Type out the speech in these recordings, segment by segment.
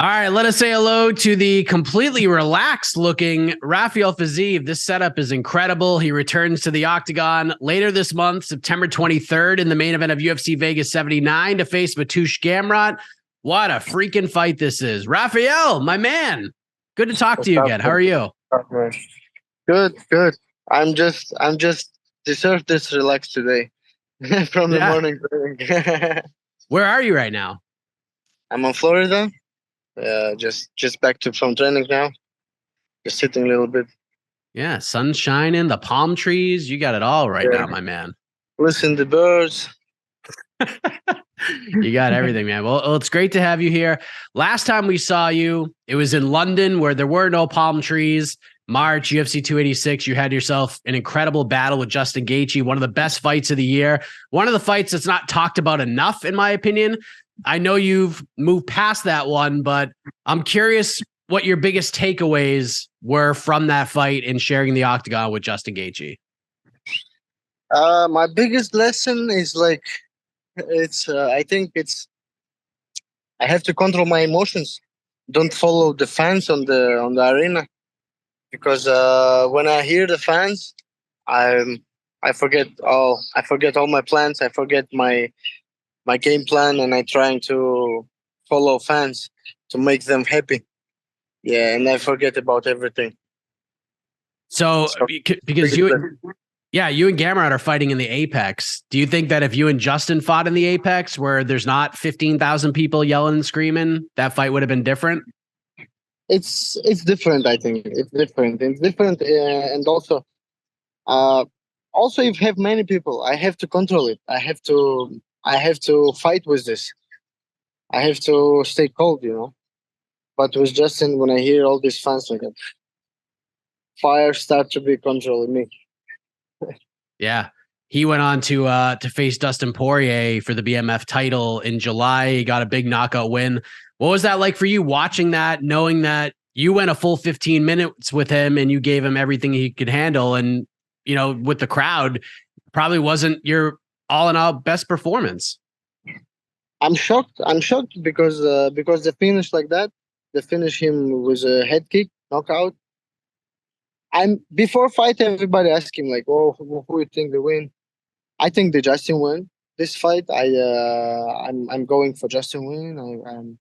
All right, let us say hello to the completely relaxed looking Rafael Fiziev. This setup is incredible. He returns to the octagon later this month, September 23rd, in the main event of UFC Vegas 79 to face Mateusz Gamrot. What a freaking fight this is. Rafael, my man, good to talk to you again. How are you? Good. I'm just deserve this relax today from the morning. Where are you right now? I'm in Florida. Just back to from training now. Just sitting a little bit. Yeah, sun shining, the palm trees. You got it all right now, my man. Listen to birds. You got everything, man. Well, it's great to have you here. Last time we saw you, it was in London where there were no palm trees. March, UFC 286, you had yourself an incredible battle with Justin Gaethje, one of the best fights of the year. One of the fights that's not talked about enough, in my opinion. I know you've moved past that one, but I'm curious what your biggest takeaways were from that fight and sharing the octagon with Justin Gaethje. My biggest lesson is I think I have to control my emotions. Don't follow the fans on the arena, because when I hear the fans, I forget all my plans. I forget my game plan, and I trying to follow fans to make them happy. Yeah, and I forget about everything. So because you and Gamrot are fighting in the Apex. Do you think that if you and Justin fought in the Apex, where there's not 15,000 people yelling and screaming, that fight would have been different? It's different. I think it's different. And also if you have many people, I have to control it. I have to fight with this. I have to stay cold, But with Justin, when I hear all these fans like that, fire start to be controlling me. Yeah. He went on to face Dustin Poirier for the BMF title in July. He got a big knockout win. What was that like for you watching that, knowing that you went a full 15 minutes with him and you gave him everything he could handle? And, with the crowd, probably wasn't your all in all best performance. I'm shocked because the finish like that, the finish him with a head kick, knockout. Before fight, everybody asked him like, "Oh, who you think they win?" I think the Justin win this fight. I'm going for Justin win.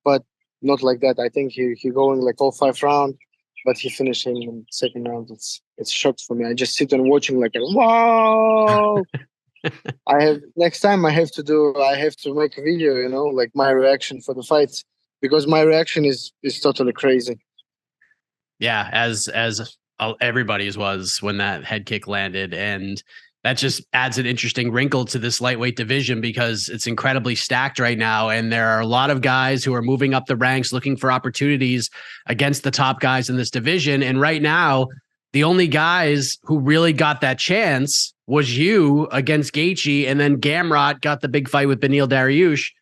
But not like that. I think he going like all 5 rounds, but he finished him in second round. It's shocked for me. I just sit and watching like, wow. Next time I have to make a video, like my reaction for the fights, because my reaction is totally crazy. Yeah, as everybody's was when that head kick landed, and that just adds an interesting wrinkle to this lightweight division because it's incredibly stacked right now, and there are a lot of guys who are moving up the ranks looking for opportunities against the top guys in this division. And right now, the only guys who really got that chance was you against Gaethje, and then Gamrot got the big fight with Beneil Dariush.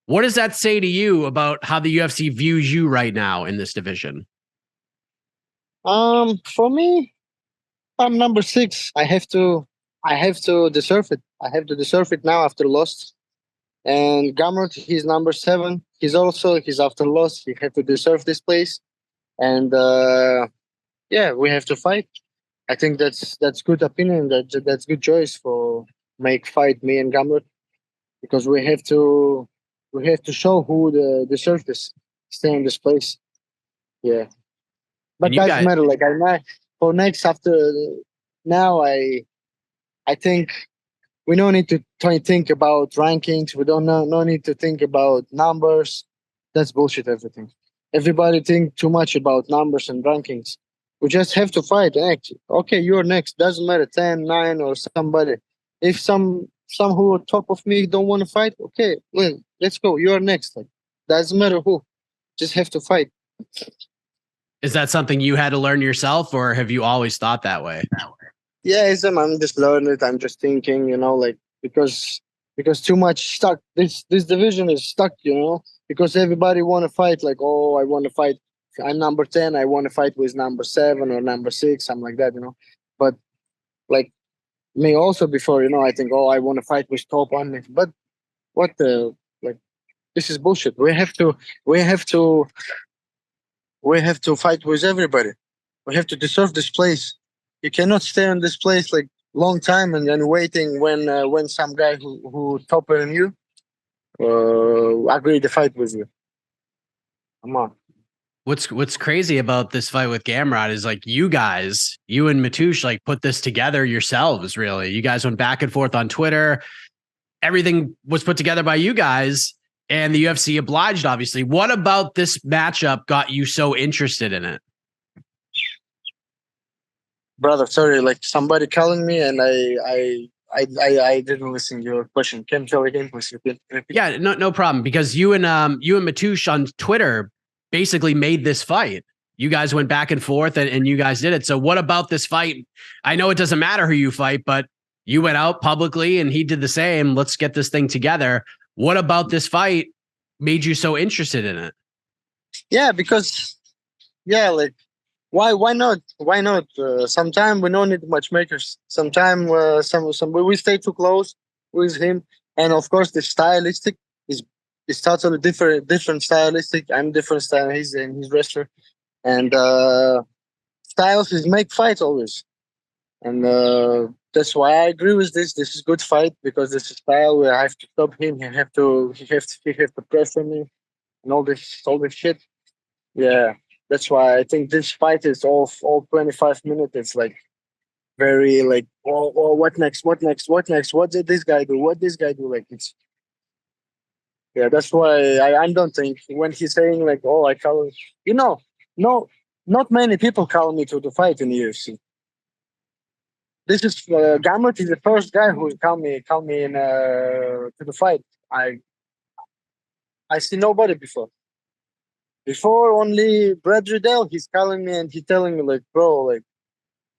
What does that say to you about how the UFC views you right now in this division? For me, I'm number 6. I have to deserve it. I have to deserve it now after loss. And Gamrot, he's number 7. He's after loss. He have to deserve this place. And we have to fight. I think that's good opinion. That's good choice for make fight me and Gamrot, because we have to show who deserves this, stay in this place. Yeah, but doesn't matter. Like for next after now, I think we don't need to think about rankings. We don't no need to think about numbers. That's bullshit. Everybody think too much about numbers and rankings. We just have to fight. Okay, you're next. Doesn't matter 10, 9 or somebody. If some who are top of me don't want to fight, okay, well, let's go. You're next. Like, doesn't matter who. Just have to fight. Is that something you had to learn yourself, or have you always thought that way? Yeah, I'm just learning it. I'm just thinking, because too much stuck. This division is stuck, because everybody want to fight. Like, oh, I want to fight. I'm number 10. I want to fight with number 7 or number 6, something like that, But like me also before, I think, oh, I want to fight with top on it. But what the like? This is bullshit. We have to, we have to fight with everybody. We have to deserve this place. You cannot stay on this place like long time and then waiting when some guy who topper than you agree to fight with you. Come on. What's crazy about this fight with Gamrot is like you guys, you and Mateusz, like put this together yourselves. Really, you guys went back and forth on Twitter. Everything was put together by you guys, and the UFC obliged. Obviously, what about this matchup got you so interested in it? Brother, sorry, like somebody calling me and I didn't listen to your question. Can you tell again, please repeat? Yeah, no problem. Because you and Mateusz on Twitter basically made this fight. You guys went back and forth and you guys did it. So what about this fight? I know it doesn't matter who you fight, but you went out publicly and he did the same. Let's get this thing together. What about this fight made you so interested in it? Yeah, because like why not? Why not? Sometimes we don't need matchmakers. Sometimes some we stay too close with him, and of course the stylistic is totally different stylistic. I'm different style. He's wrestler, and styles is make fights always, and that's why I agree with this. This is good fight because this is style where I have to stop him. He have to pressure me and all this shit. Yeah, that's why I think this fight is all 25 minutes. It's like very like oh what next? What next? What next? What did this guy do? What this guy do? Like it's yeah. That's why I don't think when he's saying like oh I call you know no not many people call me to the fight in the UFC. This is Gamrot is the first guy who call me in to the fight. I see nobody before. Before only Brad Riddell, he's calling me and he telling me like, bro, like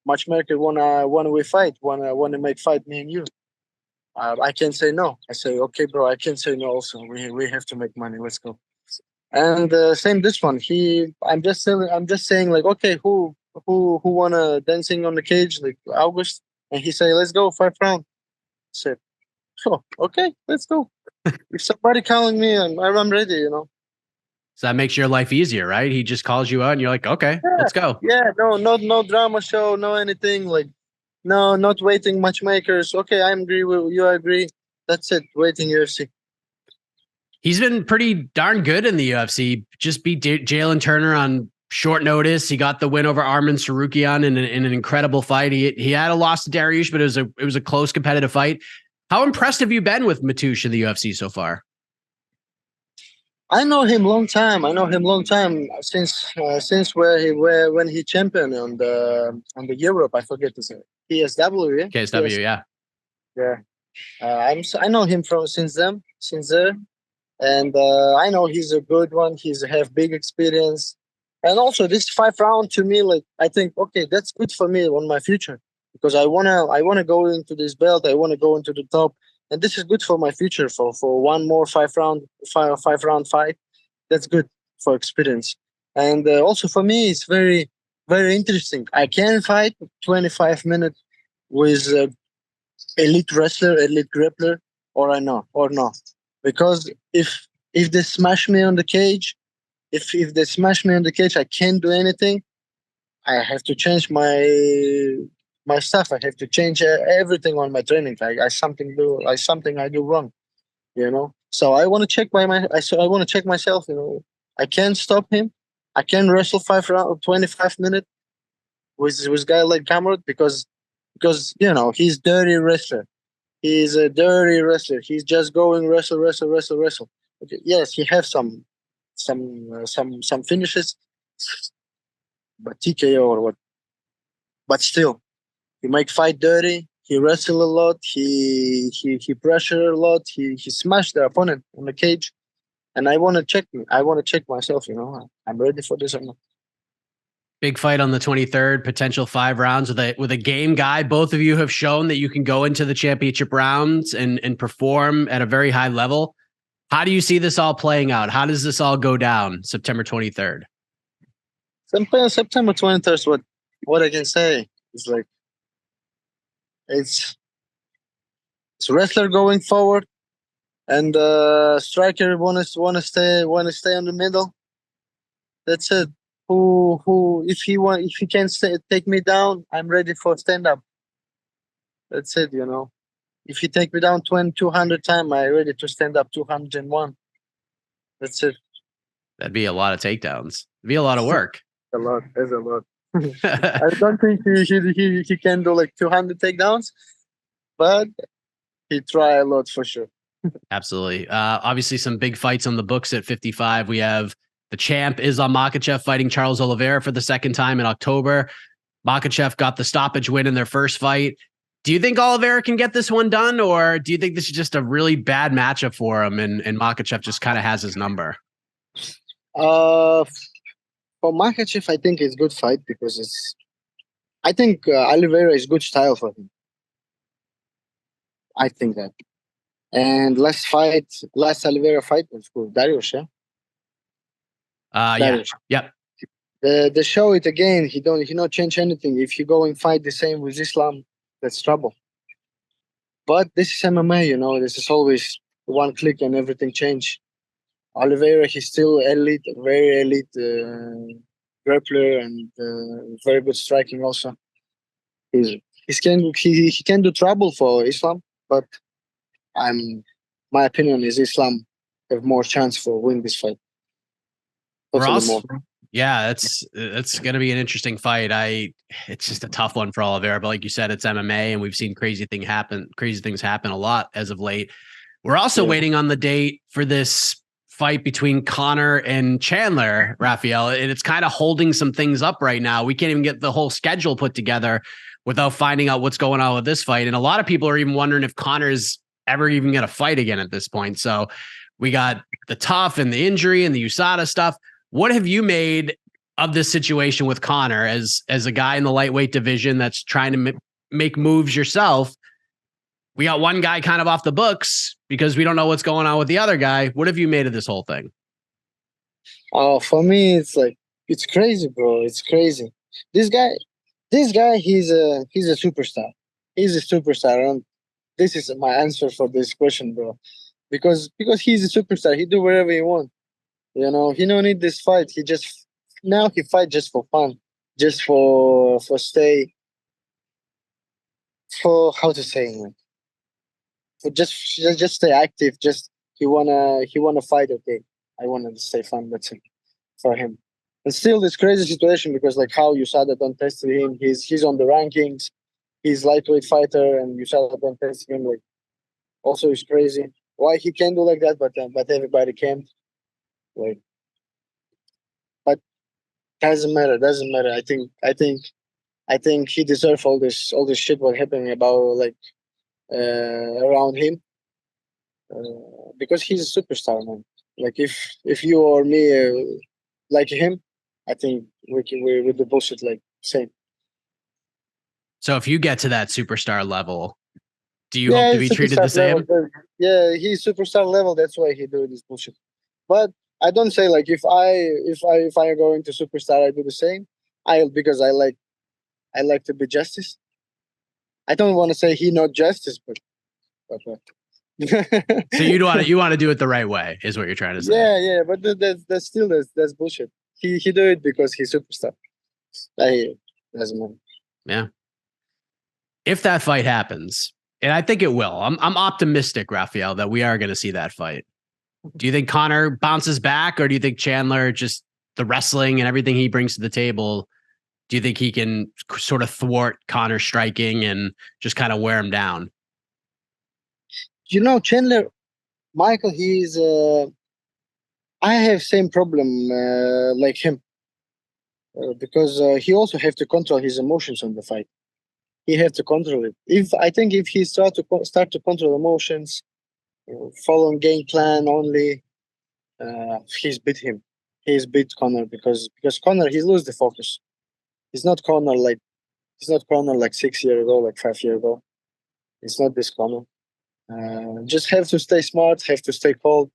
matchmaker wanna we fight, wanna make fight me and you. I can't say no. I say okay, bro. I can't say no. Also, we have to make money. Let's go. And same this one. I'm just saying like okay, who wanna dancing on the cage like August, and he say let's go 5 round. I said oh okay, let's go. If somebody calling me, I'm ready. You know. So that makes your life easier, right? He just calls you out and you're like, okay, Yeah, let's go. yeah, no drama show, no anything like, no, not waiting matchmakers. Okay, I agree with you. I agree. That's it. Waiting UFC. He's been pretty darn good in the UFC. Just beat Jalen Turner on short notice. He got the win over Arman Sarukian in an incredible fight. He had a loss to Dariush, but it was a close competitive fight. How impressed have you been with Mateusz in the UFC so far? I know him long time. I know him long time since where when he champion on the Europe. I forget to say PSW. Yeah, KSW, yeah. Yeah. I know him from since there, and I know he's a good one. He's have big experience, and also this 5 round to me, like I think okay, that's good for me on my future because I wanna go into this belt. I wanna go into the top, and this is good for my future for one more 5 round fight. That's good for experience, and also for me, it's very interesting. I can fight 25 minutes with elite wrestler, elite grappler, or I know or not. Because if they smash me on the cage, if they smash me on the cage, I can't do anything. I have to change my stuff. I have to change everything on my training. Something I do wrong. You know. So I want to check I want to check myself. You know, I can't stop him. I can wrestle 25 minutes with guy like Gamrot because you know he's dirty wrestler. He's a dirty wrestler. He's just going wrestle, wrestle, wrestle, wrestle. Okay, yes, he has some finishes, but TKO or what? But still, he make fight dirty. He wrestle a lot. He pressure a lot. He smashed the opponent on the cage. And I want to check me. I want to check myself. You know, I'm ready for this or not. Big fight on the 23rd, potential 5 rounds with a game guy. Both of you have shown that you can go into the championship rounds and perform at a very high level. How do you see this all playing out? How does this all go down September 23rd? September 23rd, what I can say is like it's wrestler going forward. and striker wanna stay on the middle. That's it. Who if he can take me down, I'm ready for stand up. That's it. If you take me down 200 times, I'm ready to stand up 201. That's it. That'd be a lot of takedowns. It'd be a lot of work. A lot. There's a lot. I don't think he can do like 200 takedowns, but he try a lot for sure. Absolutely. Obviously, some big fights on the books at 55. We have the champ Islam Makhachev fighting Charles Oliveira for the second time in October. Makhachev got the stoppage win in their first fight. Do you think Oliveira can get this one done, or do you think this is just a really bad matchup for him and Makhachev just kind of has his number? For Makhachev, I think it's good fight because I think Oliveira is good style for him. I think that. And last Oliveira fight was cool. Darius, yeah. Yeah. Yep. The show it again. He not change anything. If you go and fight the same with Islam, that's trouble. But this is MMA, This is always one click and everything change. Oliveira, he's still elite, very elite grappler and very good striking also. He can do trouble for Islam, but my opinion is Islam have more chance for win this fight. Yeah, that's going to be an interesting fight. It's just a tough one for Oliveira, but like you said, it's MMA, and we've seen crazy things happen a lot as of late. We're also waiting on the date for this fight between Conor and Chandler, Rafael, and it's kind of holding some things up right now. We can't even get the whole schedule put together without finding out what's going on with this fight. And a lot of people are even wondering if Conor is ever even going to fight again at this point. So we got the tough and the injury and the USADA stuff. What have you made of this situation with Conor as a guy in the lightweight division that's trying to make moves yourself? We got one guy kind of off the books because we don't know what's going on with the other guy. What have you made of this whole thing? For me, it's crazy, bro. It's crazy. This guy, he's a superstar. He's a superstar. And this is my answer for this question, bro. Because he's a superstar. He do whatever he wants. He don't need this fight. He fight just for fun, just for stay. For how to say, for just stay active. Just he wanna fight. Okay, I wanna stay fun. That's it for him. And still, this crazy situation because like how USADA don't test him. He's on the rankings. He's lightweight fighter, and USADA don't test him. Like also, it's crazy. Why he can do like that, but everybody can. Like, but doesn't matter. I think he deserves all this shit what happening about like around him because he's a superstar, man. Like if you or me like him, I think we with the bullshit like same. So if you get to that superstar level, do you hope to be treated the same? Level, yeah, he's superstar level. That's why he do this bullshit. But I don't say like if I go into superstar, I do the same. Because I like to be justice. I don't want to say he not justice, but so you want to do it the right way, is what you're trying to say. Yeah, but that's still bullshit. He do it because he's superstar. Doesn't matter. Yeah. If that fight happens, and I think it will, I'm optimistic, Rafael, that we are going to see that fight. Do you think Conor bounces back, or do you think Chandler, just the wrestling and everything he brings to the table, do you think he can sort of thwart Conor striking and just kind of wear him down? Chandler, Michael, he's I have same problem like him because he also have to control his emotions on the fight. He have to control it. If he start to control emotions, following game plan only, he's beat him. He's beat Conor because Conor he lose the focus. He's not Conor like 6 years ago, like 5 years ago. It's not this Conor. Just have to stay smart, have to stay cold,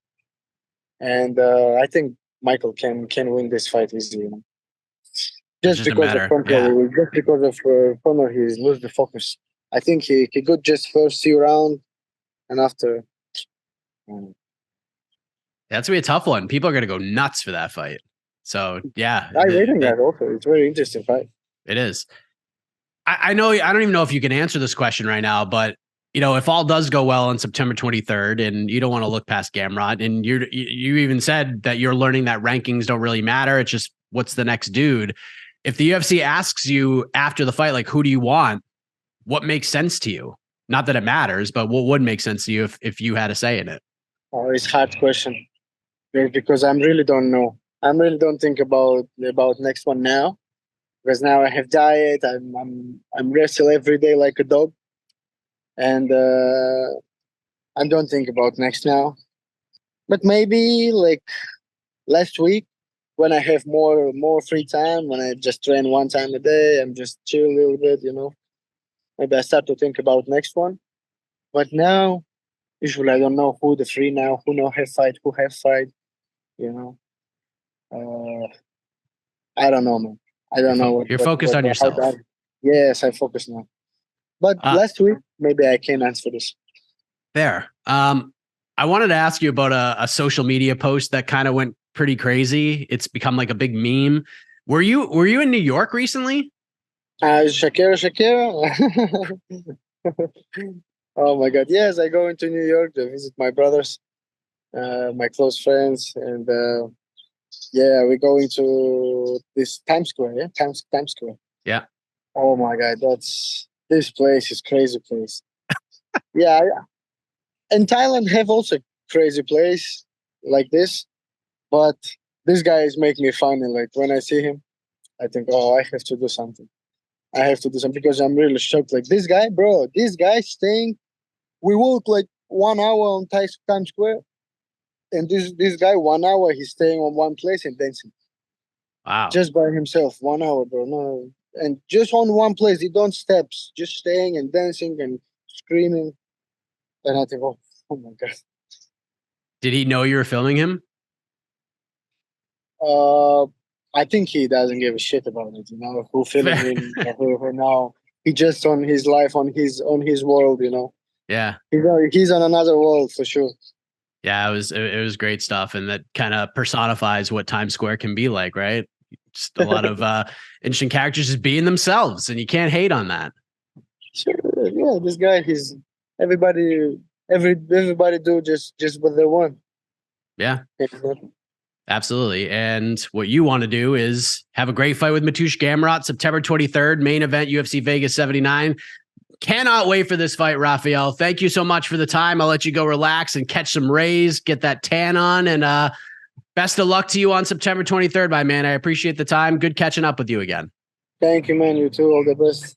and I think Michael can win this fight easily. Just because of control, just because of Conor, he lose the focus. I think he could just first see round, and after Mm. That's gonna be a tough one. People are gonna go nuts for that fight. So yeah, I'm waiting that also. It's very interesting fight. it is. I know I don't even know if you can answer this question right now, but if all does go well on September 23rd, and you don't want to look past Gamrot, and you even said that you're learning that rankings don't really matter. It's just what's the next dude. If the UFC asks you after the fight, like, who do you want? What makes sense to you? Not that it matters, but what would make sense to you if you had a say in it? Oh, it's hard question because I really don't know. I really don't think about next one now because now I have diet. I'm wrestle every day like a dog, and I don't think about next now. But maybe like last week when I have more free time, when I just train one time a day, I'm just chill a little bit, Maybe I start to think about next one. But now, usually I don't know who the free now, who no have fight, who have fight, you know. I don't know, man. I don't know You're focused on how yourself. yes, I focus now. But last week, maybe I can answer this. There. I wanted to ask you about a social media post that kind of went pretty crazy. It's become like a big meme. Were you in New York recently? Shakira. Oh my God! Yes, I go into New York to visit my brothers, my close friends, and yeah, we're going to this Times Square. Yeah, Times Square. Yeah. Oh my God, this place is crazy place. Yeah, and Thailand have also crazy place like this, but this guy is making me funny. Like when I see him, I think, oh, I have to do something. I have to do something because I'm really shocked. Like this guy, bro, this guy staying. We walk like 1 hour on Times Square, and this guy 1 hour he's staying on one place and dancing. Wow. Just by himself, 1 hour, bro. No, and just on one place, he don't steps, just staying and dancing and screaming. And I think, oh my God. Did he know you were filming him? I think he doesn't give a shit about it. Who filming him, who now. He just on his life, on his world. Yeah. He's on another world for sure. Yeah, it was great stuff, and that kind of personifies what Times Square can be like, right? Just a lot of interesting characters just being themselves, and you can't hate on that. Sure, yeah. This guy, he's everybody do just what they want. Yeah, absolutely. And what you want to do is have a great fight with Mateusz Gamrot, September 23rd, main event, UFC Vegas 79. Cannot wait for this fight, Rafael. Thank you so much for the time. I'll let you go relax and catch some rays, get that tan on, and best of luck to you on September 23rd, my man. I appreciate the time. Good catching up with you again. Thank you, man. You too. All the best.